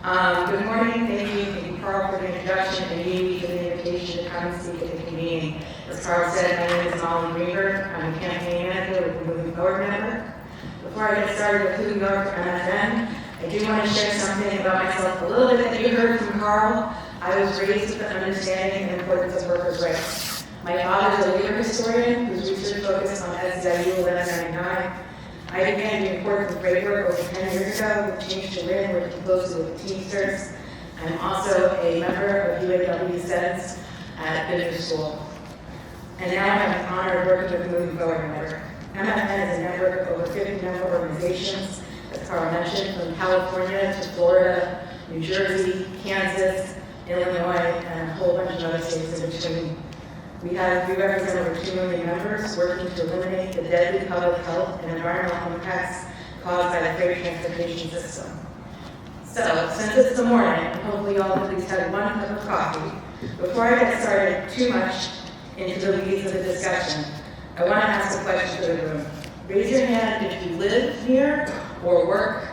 Good morning. Thank you, Carl, for the introduction, and you for the invitation to come and speak at the convening. As Carl said, my name is Molly Greenberg. I'm a campaign manager with the Moving Forward Network. Before I get started with who we are for MFN, I do want to share something about myself, a little bit that you heard from Carl. I was raised with the understanding and importance of workers' rights. My father is a labor historian whose research focused on SEIU 1199. I began doing importance of great work over 10 years ago with Change to Win, working closely with the Teamsters. I'm also a member of UAW Senate at Business School. And now I have the honor of working with the Moving Forward Network. MFN is a network of over 50 member organizations, as Carl mentioned, from California to Florida, New Jersey, Kansas, Illinois, and a whole bunch of other states in between. We represent over 2 million members working to eliminate the deadly public health and environmental impacts caused by the freight transportation system. So, since it's the morning, and hopefully y'all at least had 1 cup of coffee, before I get started too much into the weeds of the discussion, I want to ask a question to the room. Raise your hand if you live near or work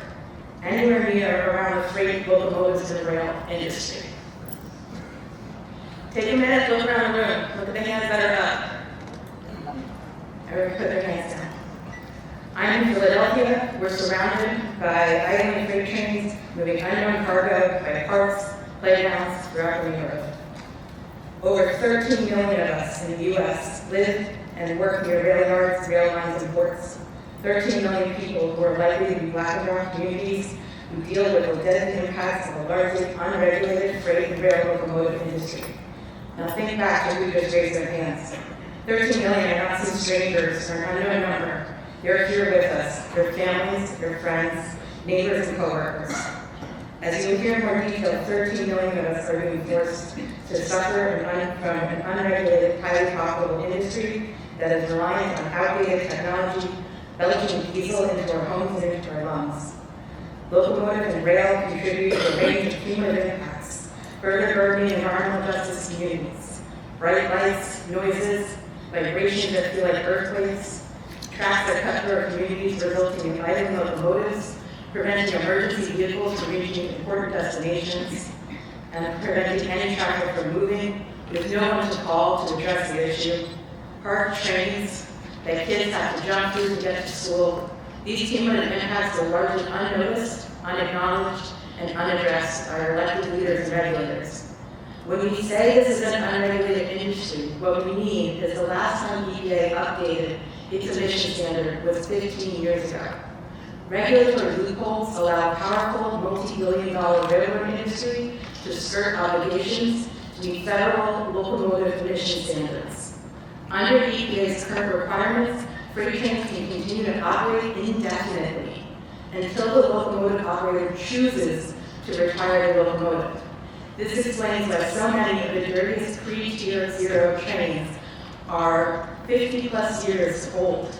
anywhere near or around the freight, locomotives, and rail industry. Take a minute, look around the room, look at the hands that are up. Everyone put their hands down. I'm in Philadelphia. We're surrounded by idling freight trains moving unknown cargo by parks, playgrounds throughout the neighborhood. Over 13 million of us in the U.S. live and work near rail yards, rail lines, and ports. 13 million people who are likely to be Black and brown communities who deal with the deadly impacts of a largely unregulated freight and rail locomotive industry. Now think back to who just raised their hands. 13 million are not some strangers or an unknown number. They're here with us, their families, their friends, neighbors, and coworkers. As you will hear in more detail, 13 million of us are being forced to suffer from an unregulated, highly profitable industry that is reliant on outdated technology, belching diesel into our homes and into our lungs. Locomotive and rail contribute to a range of cumulative impacts, further burdening environmental justice communities. Bright lights, noises, vibrations that feel like earthquakes, tracks that cut through our communities resulting in idling locomotives, preventing emergency vehicles from reaching important destinations, and preventing any traffic from moving with no one to call to address the issue. Parked trains that kids have to jump through to get to school. These cumulative impacts are largely unnoticed, unacknowledged, and unaddressed by our elected leaders and regulators. When we say this is an unregulated industry, what we mean is the last time EPA updated its emission standard was 15 years ago. Regulatory loopholes allow powerful, multi-billion-dollar railroad industry to skirt obligations to meet federal locomotive emission standards. Under EPA's current requirements, freight trains can continue to operate indefinitely until the locomotive operator chooses to retire the locomotive. This explains why so many of the dirtiest pre-Tier 0 trains are 50-plus years old,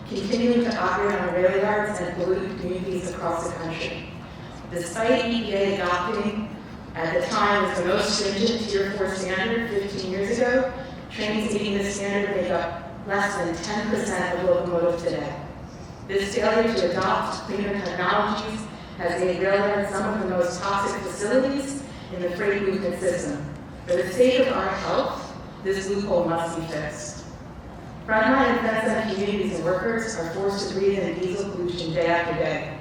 continuing to operate on rail yards and pollute communities across the country. Despite EPA adopting, at the time, the most stringent Tier 4 standard 15 years ago, trains meeting this standard make up less than 10% of locomotives today. This failure to adopt cleaner technologies has made railroads some of the most toxic facilities in the freight movement system. For the sake of our health, this loophole must be fixed. Frontline and fence-end communities and workers are forced to breathe in diesel pollution day after day.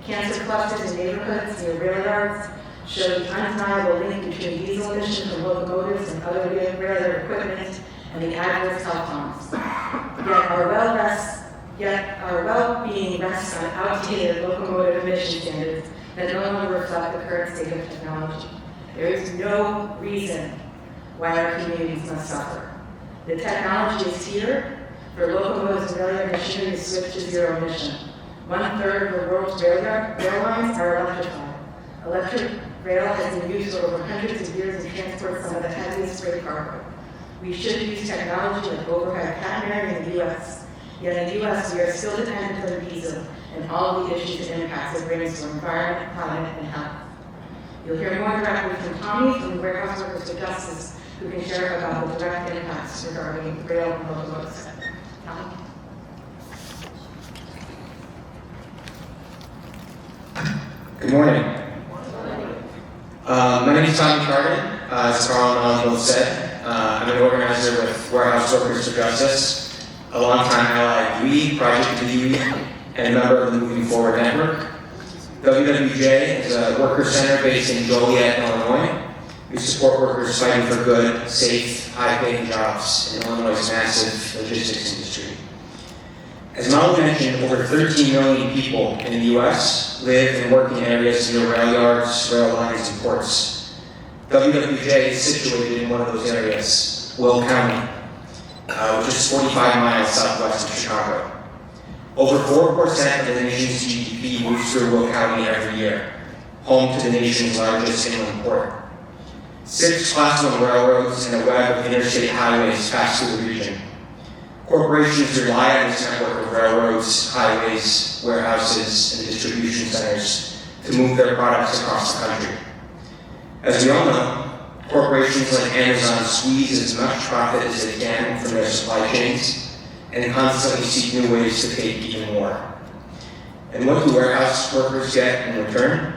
Cancer clusters in neighborhoods near rail yards show the undeniable link between diesel emissions from locomotives and other railroad equipment and the adverse health harms. Yet our well-being rests on outdated locomotive emission standards that no longer reflect the current state of technology. There is no reason why our communities must suffer. The technology is here for locomotives and railroad machinery to switch to zero emission. 1/3 of the world's rail lines are electrified. Electric rail has been used for over hundreds of years to transport some of the heaviest freight cargo. We should use technology like overhead catenary in the U.S. Yet in the U.S., we are still dependent on diesel and all the issues and impacts it brings to environment, climate, and health. You'll hear more directly from Tommy from the Warehouse Workers for Justice, who can share about the direct impacts regarding rail and locomotives. Tommy? Good morning. name is Carden, as Carl and both said. I'm an organizer with Warehouse Workers for Justice, a longtime ally of UE, Project UE, and a member of the Moving Forward Network. WWJ is a worker center based in Joliet, Illinois. We support workers fighting for good, safe, high-paying jobs in Illinois' massive logistics industry. As Molly mentioned, over 13 million people in the U.S. live and work in areas near rail yards, rail lines, and ports. WWJ is situated in one of those areas, Will County, which is 45 miles southwest of Chicago. Over 4% of the nation's GDP moves through Will County every year, home to the nation's largest inland port. 6 Class 1 railroads and a web of interstate highways pass through the region. Corporations rely on this network of railroads, highways, warehouses, and distribution centers to move their products across the country. As we all know, corporations like Amazon squeeze as much profit as they can from their supply chains and constantly seek new ways to take even more. And what do warehouse workers get in return?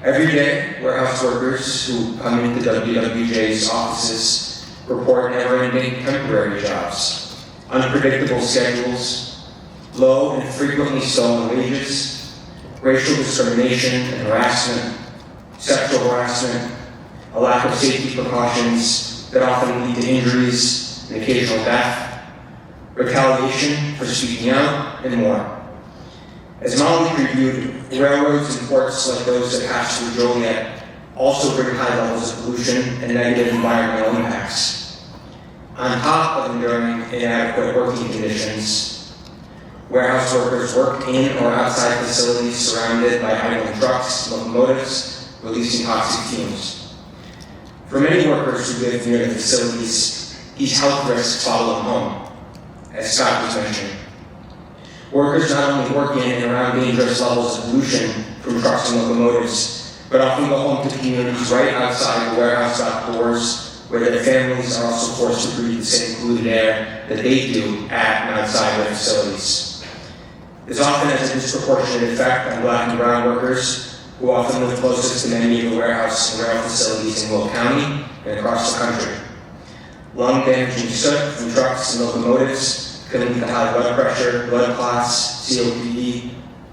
Every day, warehouse workers who come into WWJ's offices report never-ending temporary jobs, unpredictable schedules, low and frequently stolen wages, racial discrimination and harassment, sexual harassment, a lack of safety precautions that often lead to injuries and occasional death, retaliation for speaking out, and more. As Molly previewed, railroads and ports like those that pass through Joliet also bring high levels of pollution and negative environmental impacts. On top of enduring inadequate working conditions, warehouse workers work in or outside facilities surrounded by idling trucks, locomotives, releasing toxic fumes. For many workers who live near the facilities, these health risks follow them home, as Scott was mentioning. Workers not only work in and around dangerous levels of pollution from trucks and locomotives, but often go home to communities right outside the warehouse dock doors, where their families are also forced to breathe the same polluted air that they do at and outside their facilities. This often has a disproportionate effect on Black and brown workers, who often live closest to many of the warehouse and rail facilities in Will County and across the country. Lung-damaging soot from trucks and locomotives can lead to high blood pressure, blood clots, COPD,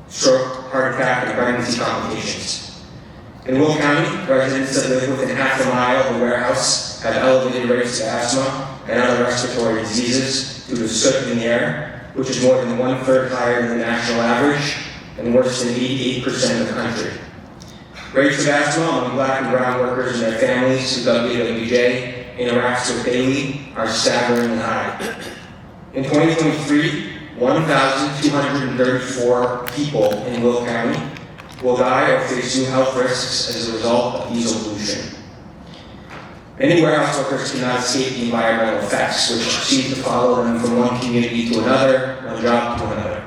stroke, heart attack, and pregnancy complications. In Will County, residents that live within half a mile of the warehouse have elevated rates of asthma and other respiratory diseases due to soot in the air, which is more than 1/3 higher than the national average and worse than 88% of the country. Rates of asthma among Black and brown workers and their families who WWJ interacts with daily are staggeringly high. In 2023, 1,234 people in Will County will die or face new health risks as a result of diesel pollution. Many warehouse workers cannot escape the environmental effects, which seem to follow them from one community to another, one job to another.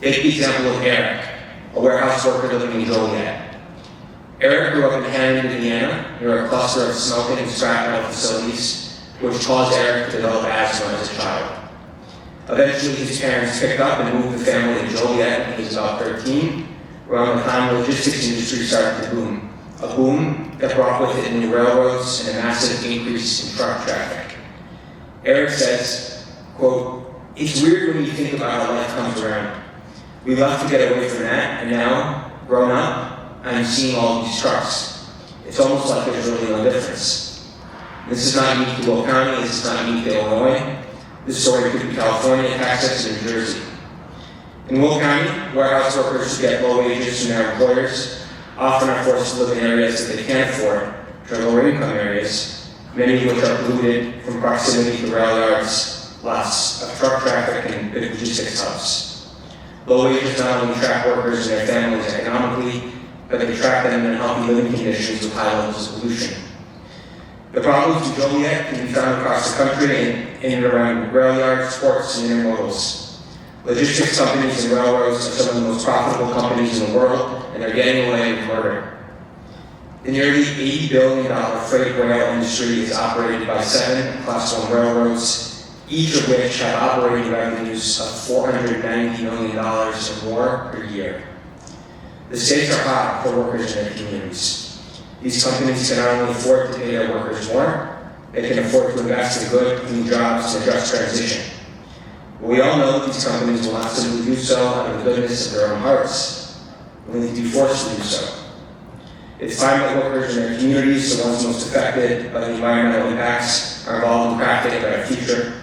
Take the example of Eric, a warehouse worker living in Joliet. Eric grew up in Carden, Indiana, near a cluster of smelting and scrap metal facilities, which caused Eric to develop asthma as a child. Eventually, his parents picked up and moved the family to Joliet when he was about 13, around the time the logistics industry started to boom. A boom that brought with it new railroads and a massive increase in truck traffic. Eric says, quote, "It's weird when you think about how life comes around. We love to get away from that, and now, grown up, I'm seeing all these trucks. It's almost like there's really no difference." This is not unique to Will County, this is not unique to Illinois. This story could be California, Texas, and New Jersey. In Will County, warehouse workers who get low wages from their employers often are forced to live in areas that they can't afford, which are lower income areas, many of which are polluted from proximity to rail yards, lots of truck traffic, and big logistics hubs. Low wages not only trap workers and their families economically, but they trap them in unhealthy living conditions with high levels of pollution. The problems in Joliet can be found across the country in and around rail yards, ports, and intermodals. Logistics companies and railroads are some of the most profitable companies in the world, and they're getting away with murder. The nearly $80 billion freight rail industry is operated by 7 Class 1 railroads, each of which have operating revenues of $490 million or more per year. The stakes are high for workers in their communities. These companies can not only afford to pay their workers more, they can afford to invest in good, clean jobs and just transition. But we all know that these companies will not simply do so out of the goodness of their own hearts, when they be forced to do so. It's time that workers in their communities, the ones most affected by the environmental impacts, are involved in crafting a better future.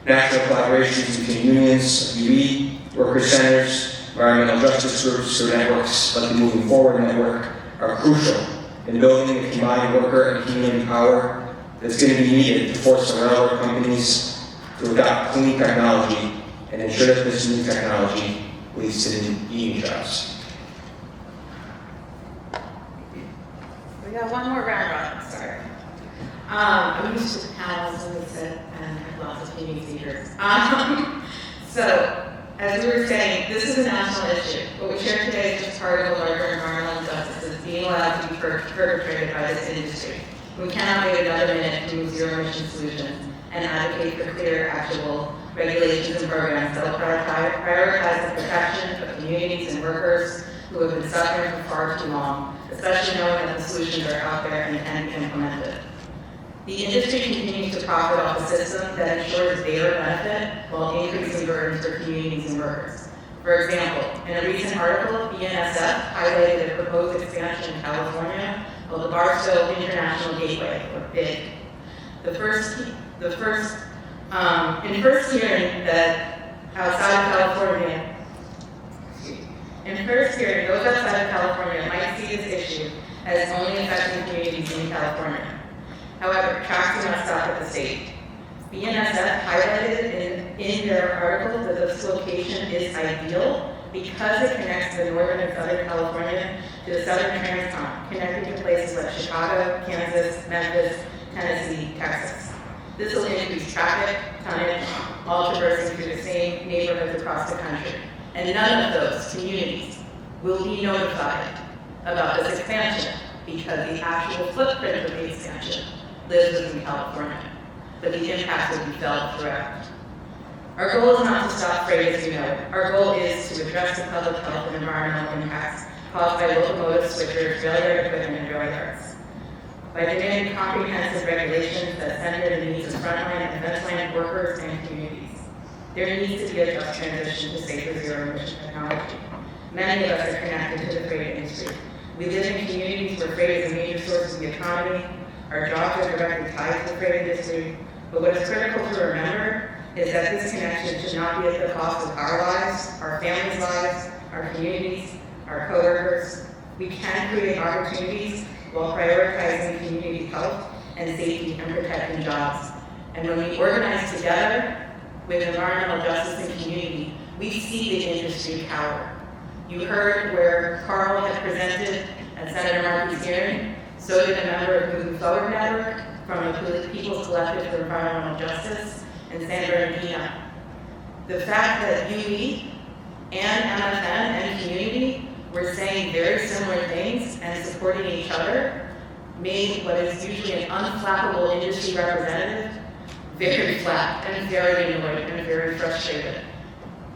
National collaborations between unions, UE, worker centers, environmental justice groups, or networks like the Moving Forward Network are crucial in building the combined worker and community power that's going to be needed to force the railroad companies to adopt clean technology and ensure that this new technology leads to the union jobs. We got one more round robin, sorry. I'm used to the panels and we said, and have lots of meeting speakers. So, as we were saying, this is a national issue. What we share today is just part of a larger environmental injustice that's being allowed to be perpetrated by this industry. We cannot wait another minute to move zero-emission solutions and advocate for clear, actionable regulations and programs that will prioritize the protection of communities and workers who have been suffering for far too long, especially knowing that the solutions are out there and can be implemented. The industry continues to profit off a system that ensures their benefit while increasing burdens for communities and workers. For example, in a recent article, BNSF highlighted a proposed expansion in California of the Barstow International Gateway, or BIG. In first hearing that outside of California, those outside of California might see this issue as only affecting communities in California. However, tracks do not stop at the state. BNSF highlighted in their article that this location is ideal because it connects the northern and southern California to the southern transcon, connecting to places like Chicago, Kansas, Memphis, Tennessee, Texas. This will increase traffic, tonnage, all traversing through the same neighborhoods across the country. And none of those communities will be notified about this expansion because the actual footprint of the expansion lives within California, but the impact will be felt throughout. Our goal is not to stop freight, as you know. Our goal is to address the public health and environmental impacts caused by locomotive switchers, railroad equipment, and rail yards. By demanding comprehensive regulations that center the needs of frontline and frontline workers and communities, there needs to be a just transition to safer zero-emission technology. Many of us are connected to the freight industry. We live in communities where freight is a major source of the economy. Our jobs are directly tied to the freight industry. But what is critical to remember is that this connection should not be at the cost of our lives, our families' lives, our communities, our coworkers. We can create opportunities while prioritizing community health and safety and protecting jobs. And when we organize together with environmental justice and community, we see the industry power. You heard where Carl had presented at Senator Markey's hearing. So did a member of Moving Forward Network from the People's Collective for Environmental Justice in San Bernardino. The fact that UE and MFN and community were saying very similar things and supporting each other made what is usually an unflappable industry representative very flat and very annoyed and very frustrated.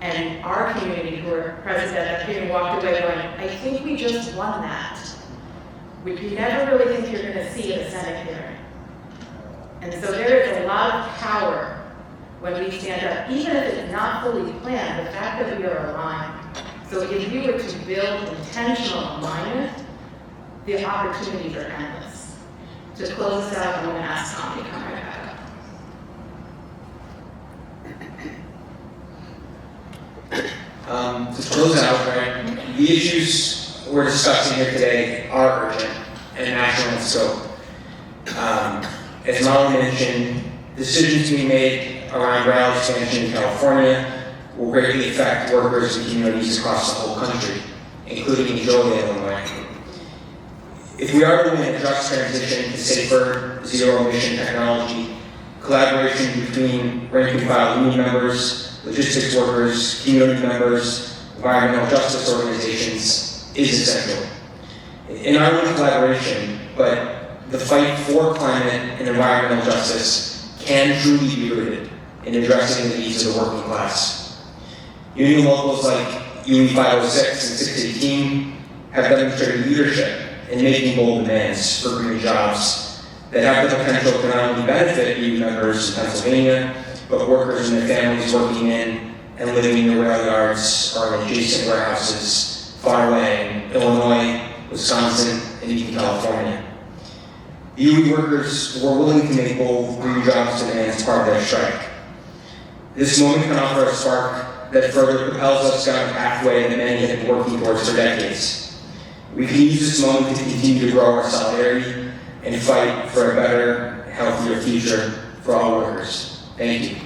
And our community who were present at that hearing walked away going, I think we just won that. Which you never really think you're going to see at a Senate hearing. And so there is a lot of power when we stand up, even if it's not fully planned, the fact that we are aligned. So if we were to build intentional alignment, the opportunities are endless. To close this out, I'm going to ask Tom to come right back up. To close out, right, the issues we're discussing here today are urgent and national in scope. As Molly mentioned, decisions being made around rail expansion in California will greatly affect workers and communities across the whole country, including in Joliet, Illinois. If we are to win a just transition to safer, zero-emission technology, collaboration between rank-and-file union members, logistics workers, community members, environmental justice organizations is essential. In our own collaboration, but the fight for climate and environmental justice can truly be rooted in addressing the needs of the working class. Union locals like UE 506 and 618 have demonstrated leadership and making bold demands for green jobs that have the potential to not only benefit EU members in Pennsylvania, but workers and their families working in and living in the rail yards or in adjacent warehouses far away in Illinois, Wisconsin, and even California. The UE workers were willing to make bold green jobs demands part of their strike. This moment can offer a spark that further propels us down a pathway that many have been working towards for decades. We can use this moment to continue to grow our solidarity and fight for a better, healthier future for all workers. Thank you.